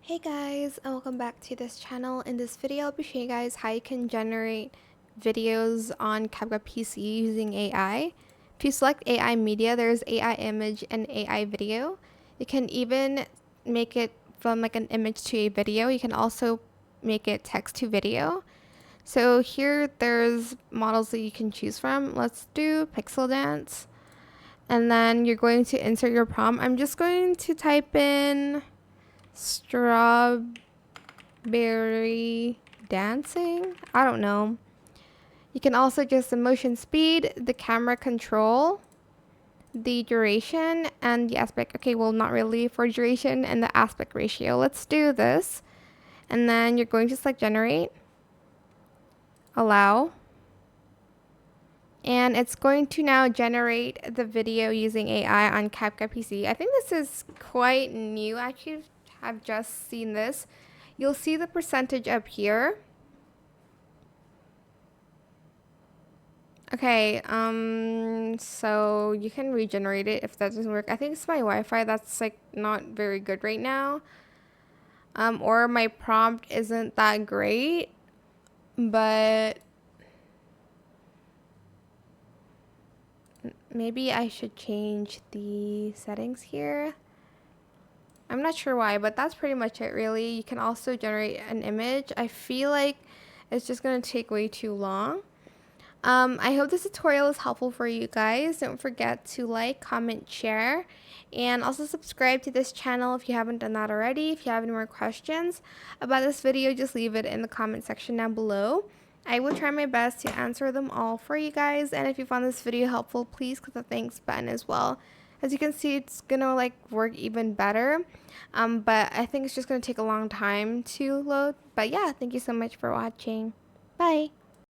Hey guys, and welcome back to this channel. In this video, I'll be showing you guys how you can generate videos on CapCut PC using AI. If you select AI media, there's AI image and AI video. You can even make it from like an image to a video. You can also make it text to video. So here there's models that you can choose from. Let's do pixel dance. And then you're going to insert your prompt. I'm just going to type in strawberry dancing. I don't know. You can also adjust the motion speed, the camera control, the duration, and the aspect. Okay, well, not really for duration and the aspect ratio. Let's do this. And then you're going to select generate, allow, and it's going to now generate the video using AI on CapCut PC. I think this is quite new. I actually have just seen this. You'll see the percentage up here. Okay, so you can regenerate it if that doesn't work. I think it's my Wi-Fi that's like not very good right now. Or my prompt isn't that great, but maybe I should change the settings here. I'm not sure why, but that's pretty much it really. You can also generate an image. I feel like it's just going to take way too long. I hope this tutorial is helpful for you guys. Don't forget to like, comment, share, and also subscribe to this channel if you haven't done that already. If you have any more questions about this video, just leave it in the comment section down below. I will try my best to answer them all for you guys, and if you found this video helpful, please click the thanks button as well. As you can see, it's gonna like work even better, but I think it's just gonna take a long time to load. But yeah, thank you so much for watching. Bye.